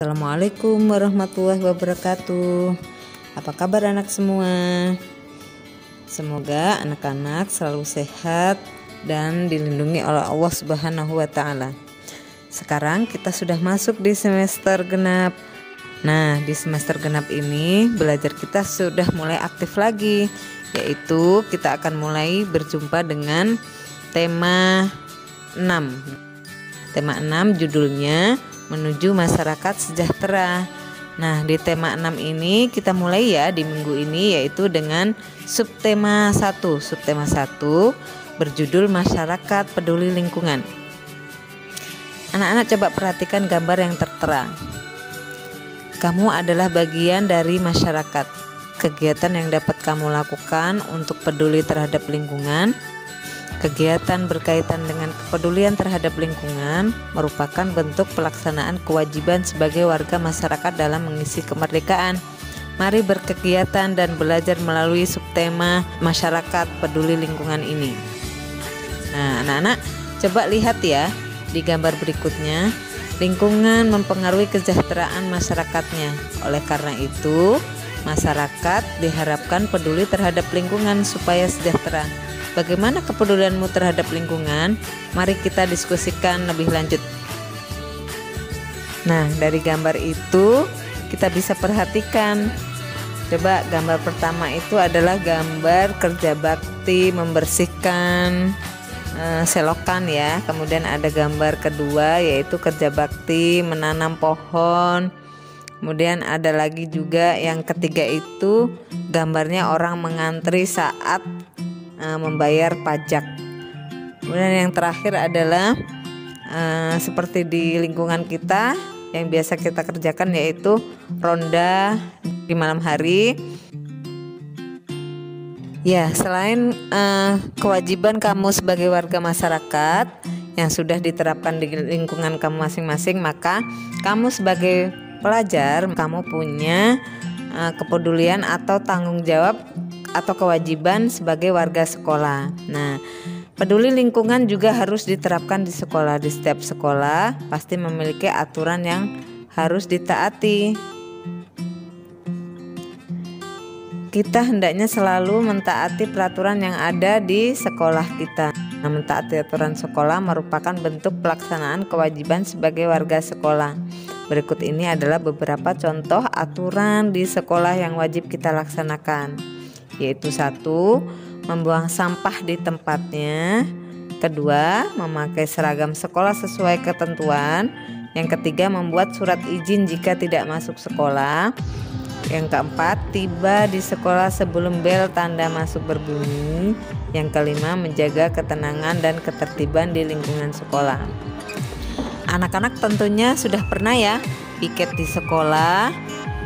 Assalamualaikum warahmatullahi wabarakatuh. Apa kabar anak semua? Semoga anak-anak selalu sehat dan dilindungi oleh Allah Subhanahu wa Ta'ala. Sekarang kita sudah masuk di semester genap. Nah, di semester genap ini belajar kita sudah mulai aktif lagi, yaitu kita akan mulai berjumpa dengan tema 6. Tema 6 judulnya menuju masyarakat sejahtera. Nah, di tema 6 ini kita mulai ya di minggu ini, yaitu dengan subtema 1. Subtema 1 berjudul masyarakat peduli lingkungan. Anak-anak coba perhatikan gambar yang tertera. Kamu adalah bagian dari masyarakat. Kegiatan yang dapat kamu lakukan untuk peduli terhadap lingkungan. Kegiatan berkaitan dengan kepedulian terhadap lingkungan merupakan bentuk pelaksanaan kewajiban sebagai warga masyarakat dalam mengisi kemerdekaan. Mari berkegiatan dan belajar melalui subtema masyarakat peduli lingkungan ini. Nah, anak-anak coba lihat ya di gambar berikutnya. Lingkungan mempengaruhi kesejahteraan masyarakatnya. Oleh karena itu, masyarakat diharapkan peduli terhadap lingkungan supaya sejahtera. Bagaimana kepedulianmu terhadap lingkungan? Mari kita diskusikan lebih lanjut. Nah, dari gambar itu kita bisa perhatikan. Coba gambar pertama itu adalah gambar kerja bakti membersihkan selokan ya. Kemudian ada gambar kedua yaitu kerja bakti menanam pohon. Kemudian ada lagi juga yang ketiga itu gambarnya orang mengantri saat membayar pajak. Kemudian yang terakhir adalah seperti di lingkungan kita yang biasa kita kerjakan, yaitu ronda di malam hari. Ya, selain kewajiban kamu sebagai warga masyarakat yang sudah diterapkan di lingkungan kamu masing-masing, maka kamu sebagai pelajar kamu punya kepedulian atau tanggung jawab atau kewajiban sebagai warga sekolah. Nah, peduli lingkungan juga harus diterapkan di sekolah. Di setiap sekolah pasti memiliki aturan yang harus ditaati. Kita hendaknya selalu mentaati peraturan yang ada di sekolah kita. Nah, mentaati aturan sekolah merupakan bentuk pelaksanaan kewajiban sebagai warga sekolah. Berikut ini adalah beberapa contoh aturan di sekolah yang wajib kita laksanakan, yaitu 1. Membuang sampah di tempatnya. 2. Memakai seragam sekolah sesuai ketentuan. Yang 3. Membuat surat izin jika tidak masuk sekolah. Yang 4. Tiba di sekolah sebelum bel tanda masuk berbunyi. Yang 5. Menjaga ketenangan dan ketertiban di lingkungan sekolah. Anak-anak tentunya sudah pernah ya piket di sekolah.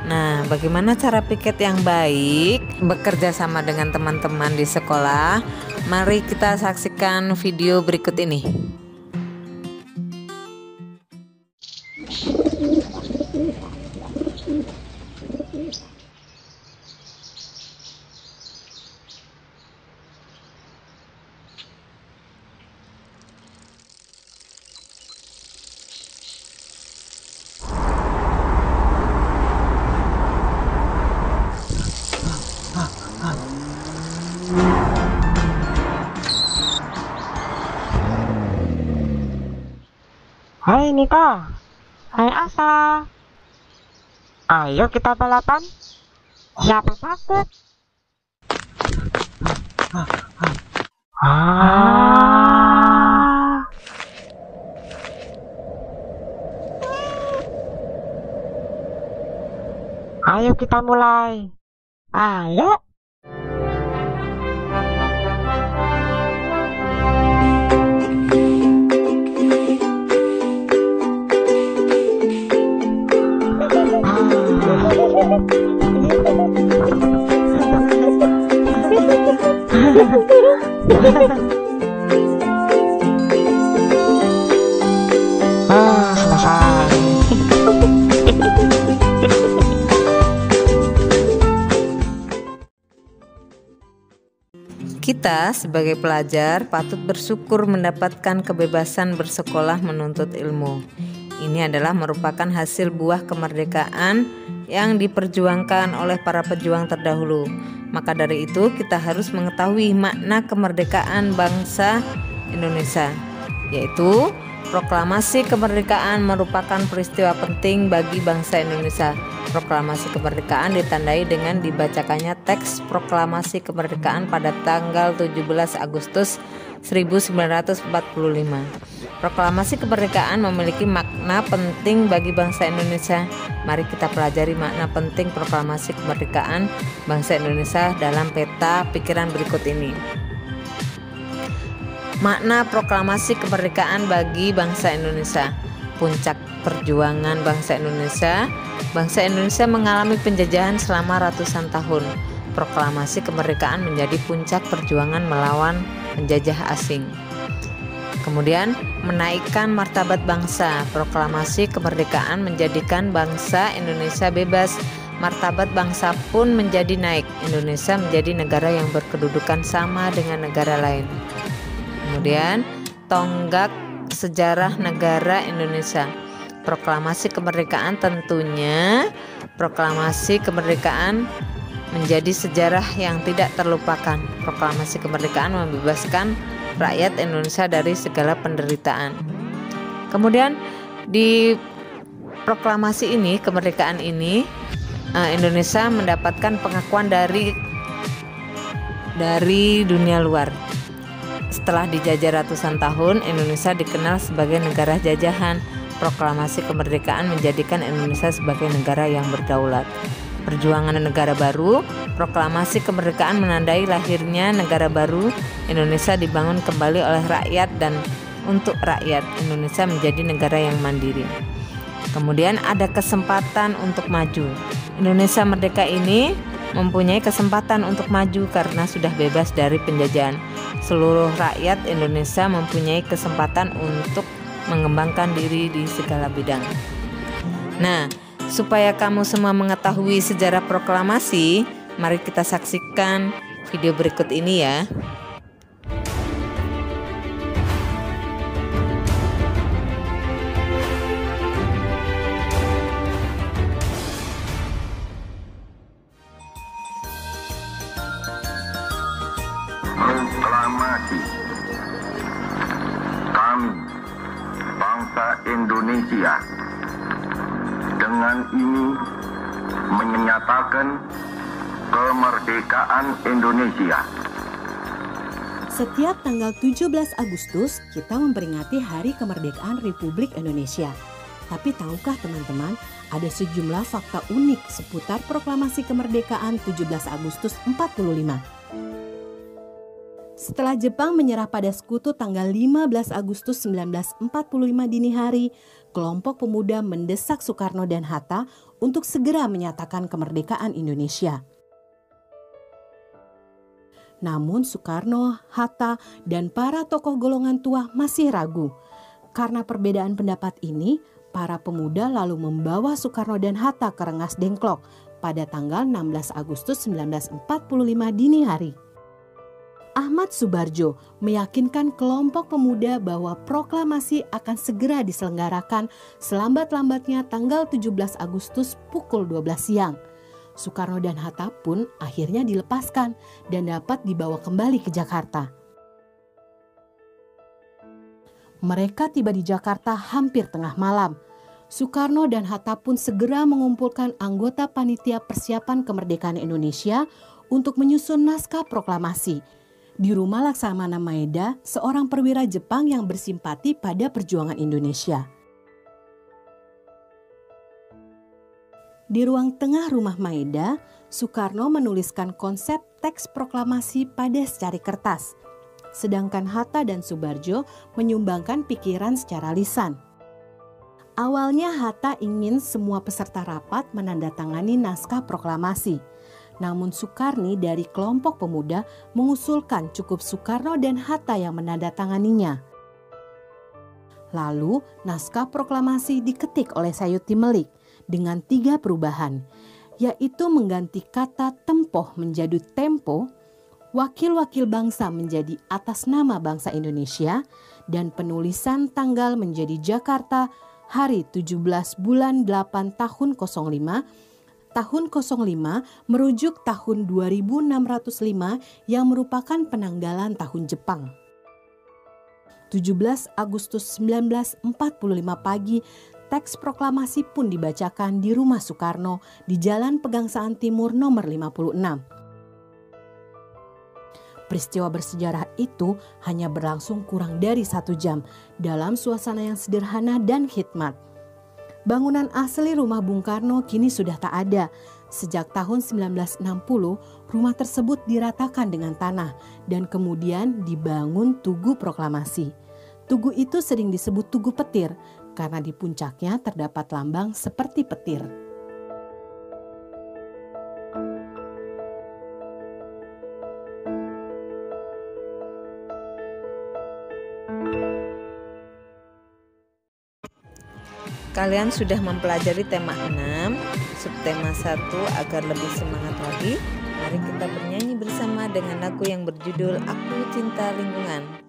Nah, bagaimana cara piket yang baik bekerja sama dengan teman-teman di sekolah? Mari kita saksikan video berikut ini. Hai Nika, hai Asa, ayo kita balapan. Siapa takut? Ayo kita mulai. Ayo. Selesai. Kita sebagai pelajar patut bersyukur mendapatkan kebebasan bersekolah menuntut ilmu. Ini adalah merupakan hasil buah kemerdekaan yang diperjuangkan oleh para pejuang terdahulu. Maka dari itu kita harus mengetahui makna kemerdekaan bangsa Indonesia, yaitu proklamasi kemerdekaan merupakan peristiwa penting bagi bangsa Indonesia. Proklamasi kemerdekaan ditandai dengan dibacakannya teks proklamasi kemerdekaan pada tanggal 17 Agustus 1945. Proklamasi kemerdekaan memiliki makna penting bagi bangsa Indonesia. Mari kita pelajari makna penting proklamasi kemerdekaan bangsa Indonesia dalam peta pikiran berikut ini. Makna proklamasi kemerdekaan bagi bangsa Indonesia. Puncak perjuangan bangsa Indonesia. Bangsa Indonesia mengalami penjajahan selama ratusan tahun. Proklamasi kemerdekaan menjadi puncak perjuangan melawan penjajah asing. Kemudian, menaikkan martabat bangsa. Proklamasi kemerdekaan menjadikan bangsa Indonesia bebas. Martabat bangsa pun menjadi naik. Indonesia menjadi negara yang berkedudukan sama dengan negara lain. Kemudian, tonggak sejarah negara Indonesia. Proklamasi kemerdekaan tentunya proklamasi kemerdekaan menjadi sejarah yang tidak terlupakan. Proklamasi kemerdekaan membebaskan rakyat Indonesia dari segala penderitaan. Kemudian di proklamasi ini, kemerdekaan ini, Indonesia mendapatkan pengakuan dari dunia luar. Setelah dijajah ratusan tahun, Indonesia dikenal sebagai negara jajahan. Proklamasi kemerdekaan menjadikan Indonesia sebagai negara yang berdaulat. Perjuangan negara baru. Proklamasi kemerdekaan menandai lahirnya negara baru. Indonesia dibangun kembali oleh rakyat dan untuk rakyat. Indonesia menjadi negara yang mandiri. Kemudian ada kesempatan untuk maju. Indonesia merdeka ini mempunyai kesempatan untuk maju karena sudah bebas dari penjajahan. Seluruh rakyat Indonesia mempunyai kesempatan untuk mengembangkan diri di segala bidang. Nah, supaya kamu semua mengetahui sejarah proklamasi, mari kita saksikan video berikut ini ya. Proklamasi. Kami, bangsa Indonesia, dengan ini menyatakan kemerdekaan Indonesia. Setiap tanggal 17 Agustus kita memperingati Hari Kemerdekaan Republik Indonesia. Tapi tahukah teman-teman, ada sejumlah fakta unik seputar proklamasi kemerdekaan 17 Agustus 45. Setelah Jepang menyerah pada Sekutu tanggal 15 Agustus 1945 dini hari, kelompok pemuda mendesak Soekarno dan Hatta untuk segera menyatakan kemerdekaan Indonesia. Namun Soekarno, Hatta, dan para tokoh golongan tua masih ragu. Karena perbedaan pendapat ini, para pemuda lalu membawa Soekarno dan Hatta ke Rengas Dengklok pada tanggal 16 Agustus 1945 dini hari. Ahmad Subarjo meyakinkan kelompok pemuda bahwa proklamasi akan segera diselenggarakan selambat-lambatnya tanggal 17 Agustus pukul 12 siang. Soekarno dan Hatta pun akhirnya dilepaskan dan dapat dibawa kembali ke Jakarta. Mereka tiba di Jakarta hampir tengah malam. Soekarno dan Hatta pun segera mengumpulkan anggota panitia persiapan kemerdekaan Indonesia untuk menyusun naskah proklamasi. Di rumah Laksamana Maeda, seorang perwira Jepang yang bersimpati pada perjuangan Indonesia. Di ruang tengah rumah Maeda, Soekarno menuliskan konsep teks proklamasi pada secari kertas, sedangkan Hatta dan Subarjo menyumbangkan pikiran secara lisan. Awalnya Hatta ingin semua peserta rapat menandatangani naskah proklamasi. Namun Soekarni dari kelompok pemuda mengusulkan cukup Soekarno dan Hatta yang menandatanganinya. Lalu naskah proklamasi diketik oleh Sayuti Melik dengan 3 perubahan, yaitu mengganti kata tempoh menjadi tempo, wakil-wakil bangsa menjadi atas nama bangsa Indonesia, dan penulisan tanggal menjadi Jakarta hari 17 bulan 8 tahun 05, tahun 05 merujuk tahun 2605 yang merupakan penanggalan tahun Jepang. 17 Agustus 1945 pagi, teks proklamasi pun dibacakan di rumah Soekarno di Jalan Pegangsaan Timur nomor 56. Peristiwa bersejarah itu hanya berlangsung kurang dari 1 jam dalam suasana yang sederhana dan khidmat. Bangunan asli rumah Bung Karno kini sudah tak ada. Sejak tahun 1960, rumah tersebut diratakan dengan tanah dan kemudian dibangun Tugu Proklamasi. Tugu itu sering disebut Tugu Petir karena di puncaknya terdapat lambang seperti petir. Kalian sudah mempelajari tema 6, subtema 1 agar lebih semangat lagi. Mari kita bernyanyi bersama dengan lagu yang berjudul Aku Cinta Lingkungan.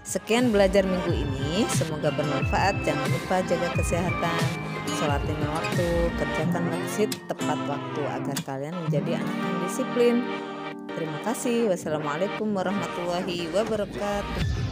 Sekian belajar minggu ini, semoga bermanfaat. Jangan lupa jaga kesehatan, sholat 5 waktu, kerjakan worksheet tepat waktu agar kalian menjadi anak yang disiplin. Terima kasih. Wassalamualaikum warahmatullahi wabarakatuh.